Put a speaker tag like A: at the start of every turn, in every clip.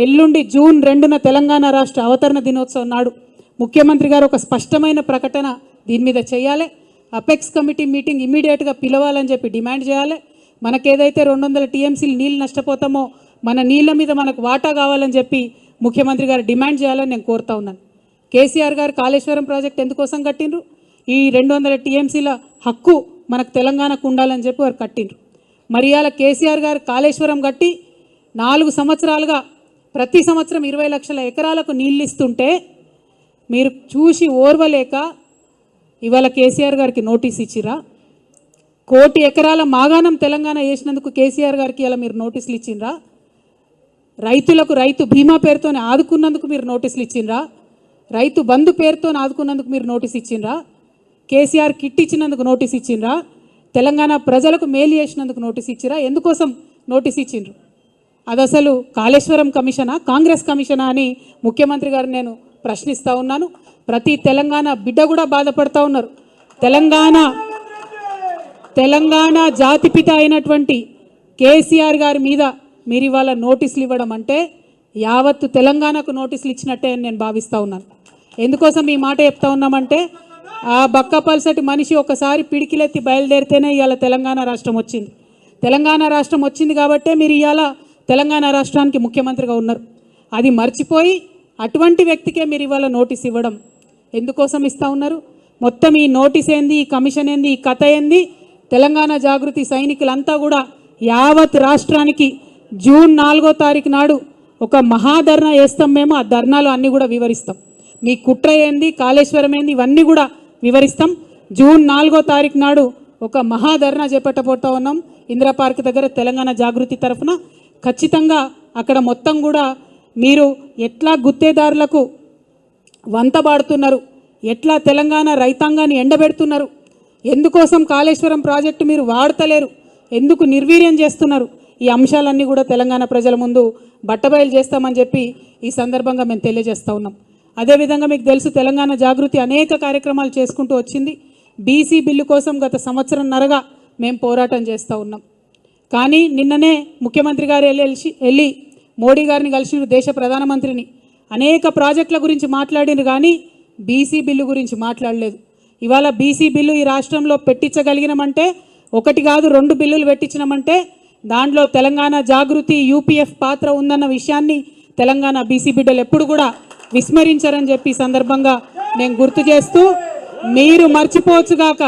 A: ఎల్లుండి జూన్ 2న తెలంగాణ రాష్ట్ర అవతరణ దినోత్సవం నాడు ముఖ్యమంత్రి గారు ఒక స్పష్టమైన ప్రకటన దీని మీద చేయాలి. అపెక్స్ కమిటీ మీటింగ్ ఇమీడియట్గా పిలవాలని చెప్పి డిమాండ్ చేయాలి. మనకేదైతే 200 టీఎంసీలు నీళ్ళు నష్టపోతామో మన నీళ్ళ మీద మనకు వాటా కావాలని చెప్పి ముఖ్యమంత్రి గారు డిమాండ్ చేయాలని నేను కోరుతా ఉన్నాను. కేసీఆర్ గారు కాళేశ్వరం ప్రాజెక్ట్ ఎందుకోసం కట్టిండ్రు? ఈ 200 టీఎంసీల హక్కు మనకు తెలంగాణకు ఉండాలని చెప్పి వారు కట్టిండ్రు. మరి ఇవాళ కేసీఆర్ గారు కాళేశ్వరం కట్టి 4 సంవత్సరాలుగా ప్రతి సంవత్సరం 20 లక్షల ఎకరాలకు నీళ్ళు ఇస్తుంటే మీరు చూసి ఓర్వలేక ఇవాళ కేసీఆర్ గారికి నోటీస్ ఇచ్చిరా? 1 కోటి ఎకరాల మాగాణం తెలంగాణ వేసినందుకు కేసీఆర్ గారికి ఇలా మీరు నోటీసులు ఇచ్చిండ్రా? రైతులకు రైతు బీమా పేరుతో ఆదుకున్నందుకు మీరు నోటీసులు ఇచ్చిండ్రా? రైతు బంధు పేరుతో ఆదుకున్నందుకు మీరు నోటీస్ ఇచ్చిండ్రా? కేసీఆర్ కిట్ ఇచ్చినందుకు నోటీస్ ఇచ్చిండ్రా? తెలంగాణ ప్రజలకు మేలు చేసినందుకు నోటీస్ ఇచ్చిరా? ఎందుకోసం నోటీస్ ఇచ్చిండ్రు? అది అసలు కాళేశ్వరం కమిషనా, కాంగ్రెస్ కమిషనా అని ముఖ్యమంత్రి గారు నేను ప్రశ్నిస్తూ ఉన్నాను. ప్రతి తెలంగాణ బిడ్డ కూడా బాధపడుతూ ఉన్నారు. తెలంగాణ జాతిపిత అయినటువంటి కేసీఆర్ గారి మీద మీరు ఇవాళ నోటీసులు ఇవ్వడం అంటే యావత్తు తెలంగాణకు నోటీసులు ఇచ్చినట్టే అని నేను భావిస్తూ ఉన్నాను. ఎందుకోసం ఈ మాట చెప్తా ఉన్నామంటే ఆ బక్కపల్సటి మనిషి ఒకసారి పిడికిలెత్తి బయలుదేరితేనే ఇవాళ తెలంగాణ రాష్ట్రం వచ్చింది. తెలంగాణ రాష్ట్రం వచ్చింది కాబట్టే మీరు ఇవాళ తెలంగాణ రాష్ట్రానికి ముఖ్యమంత్రిగా ఉన్నారు. అది మర్చిపోయి అటువంటి వ్యక్తికే మీరు ఇవాళ నోటీస్ ఇవ్వడం ఎందుకోసం ఇస్తూ ఉన్నారు? మొత్తం ఈ నోటీస్ ఏంది, ఈ కమిషన్ ఏంది, ఈ కథ ఏంది? తెలంగాణ జాగృతి సైనికులంతా కూడా యావత్ రాష్ట్రానికి జూన్ 4వ తారీఖు నాడు ఒక మహాధర్నా వేస్తాం. మేము ఆ ధర్నాలు అన్నీ కూడా వివరిస్తాం. మీ కుట్ర ఏంది, కాళేశ్వరం ఏంది, ఇవన్నీ కూడా వివరిస్తాం. జూన్ 4వ తారీఖు నాడు ఒక మహాధర్నా చేపట్టబోతా ఉన్నాం ఇందిరా పార్క్ దగ్గర తెలంగాణ జాగృతి తరఫున. ఖచ్చితంగా అక్కడ మొత్తం కూడా మీరు ఎట్లా గుత్తేదారులకు వంతబాడుతున్నారు, ఎట్లా తెలంగాణ రైతాంగాన్ని ఎండబెడుతున్నారు, ఎందుకోసం కాళేశ్వరం ప్రాజెక్టు మీరు వాడతలేరు, ఎందుకు నిర్వీర్యం చేస్తున్నారు, ఈ అంశాలన్నీ కూడా తెలంగాణ ప్రజల ముందు బట్టబయలు చేస్తామని చెప్పి ఈ సందర్భంగా మేము తెలియజేస్తూ ఉన్నాం. అదేవిధంగా మీకు తెలుసు తెలంగాణ జాగృతి అనేక కార్యక్రమాలు చేసుకుంటూ వచ్చింది. బీసీ బిల్లు కోసం గత సంవత్సరంన్నరగా మేము పోరాటం చేస్తూ ఉన్నాం. కానీ నిన్ననే ముఖ్యమంత్రి గారు వెళ్ళి మోడీ గారిని కలిసిన దేశ ప్రధానమంత్రిని అనేక ప్రాజెక్టుల గురించి మాట్లాడినారు, కానీ బీసీ బిల్లు గురించి మాట్లాడలేదు. ఇవాళ బీసీ బిల్లు ఈ రాష్ట్రంలో పెట్టించగలిగినామంటే 1 కాదు 2 బిల్లులు పెట్టించినామంటే దాంట్లో తెలంగాణ జాగృతి యూపీఎఫ్ పాత్ర ఉందన్న విషయాన్ని తెలంగాణ బీసీ బిడ్డలు ఎప్పుడు కూడా విస్మరించారని చెప్పి సందర్భంగా నేను గుర్తు చేస్తూ, మీరు మర్చిపోవచ్చుగాక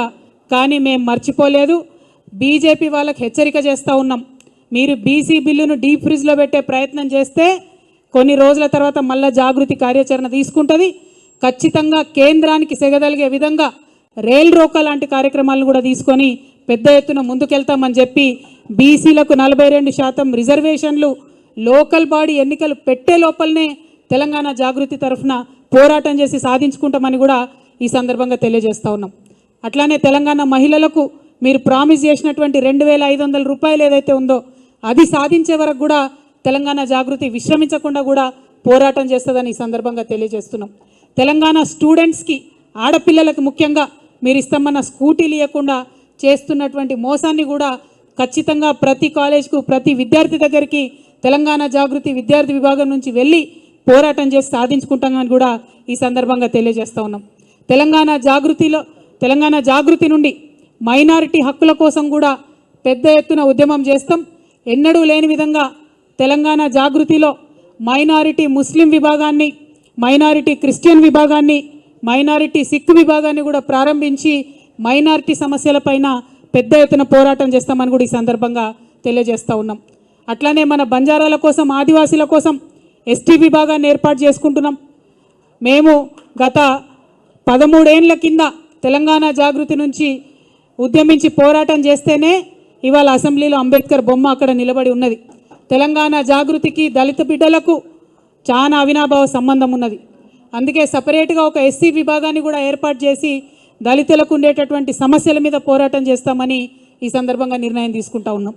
A: కానీ మేము మర్చిపోలేదు. బీజేపీ వాళ్ళకి హెచ్చరిక చేస్తూ ఉన్నాం, మీరు బీసీ బిల్లును డీప్ ఫ్రిడ్జ్లో పెట్టే ప్రయత్నం చేస్తే కొన్ని రోజుల తర్వాత మళ్ళా జాగృతి కార్యాచరణ తీసుకుంటుంది. ఖచ్చితంగా కేంద్రానికి సెగదలిగే విధంగా రైల్ రోకా లాంటి కార్యక్రమాలను కూడా తీసుకొని పెద్ద ఎత్తున ముందుకెళ్తామని చెప్పి బీసీలకు 42% రిజర్వేషన్లు లోకల్ బాడీ ఎన్నికలు పెట్టే లోపలనే తెలంగాణ జాగృతి తరఫున పోరాటం చేసి సాధించుకుంటామని కూడా ఈ సందర్భంగా తెలియజేస్తూ ఉన్నాం. అట్లానే తెలంగాణ మహిళలకు మీరు ప్రామిస్ చేసినటువంటి 2500 రూపాయలు ఏదైతే ఉందో అది సాధించే వరకు కూడా తెలంగాణ జాగృతి విశ్రమించకుండా కూడా పోరాటం చేస్తుందని ఈ సందర్భంగా తెలియజేస్తున్నాం. తెలంగాణ స్టూడెంట్స్కి ఆడపిల్లలకు ముఖ్యంగా మీరు ఇస్తామన్న స్కూటీలు ఇవ్వకుండా చేస్తున్నటువంటి మోసాన్ని కూడా ఖచ్చితంగా ప్రతి కాలేజ్కు ప్రతి విద్యార్థి దగ్గరికి తెలంగాణ జాగృతి విద్యార్థి విభాగం నుంచి వెళ్ళి పోరాటం చేసి సాధించుకుంటామని కూడా ఈ సందర్భంగా తెలియజేస్తూ ఉన్నాం. తెలంగాణ జాగృతి నుండి మైనారిటీ హక్కుల కోసం కూడా పెద్ద ఎత్తున ఉద్యమం చేస్తాం. ఎన్నడూ లేని విధంగా తెలంగాణ జాగృతిలో మైనారిటీ ముస్లిం విభాగాన్ని, మైనారిటీ క్రిస్టియన్ విభాగాన్ని, మైనారిటీ సిక్ విభాగాన్ని కూడా ప్రారంభించి మైనారిటీ సమస్యలపైన పెద్ద ఎత్తున పోరాటం చేస్తామని కూడా ఈ సందర్భంగా తెలియజేస్తూ ఉన్నాం. అట్లానే మన బంజారాల కోసం, ఆదివాసీల కోసం ఎస్టీ విభాగాన్ని ఏర్పాటు చేసుకుంటున్నాం. మేము గత 13 ఏళ్ల కింద తెలంగాణ జాగృతి నుంచి ఉద్యమించి పోరాటం చేస్తేనే ఇవాళ అసెంబ్లీలో అంబేద్కర్ బొమ్మ అక్కడ నిలబడి ఉన్నది. తెలంగాణ జాగృతికి దళిత బిడ్డలకు చాలా అవినాభావ సంబంధం ఉన్నది. అందుకే సపరేట్గా ఒక ఎస్సీ విభాగాన్ని కూడా ఏర్పాటు చేసి దళితులకు ఉండేటటువంటి సమస్యల మీద పోరాటం చేస్తామని ఈ సందర్భంగా నిర్ణయం తీసుకుంటా ఉన్నాం.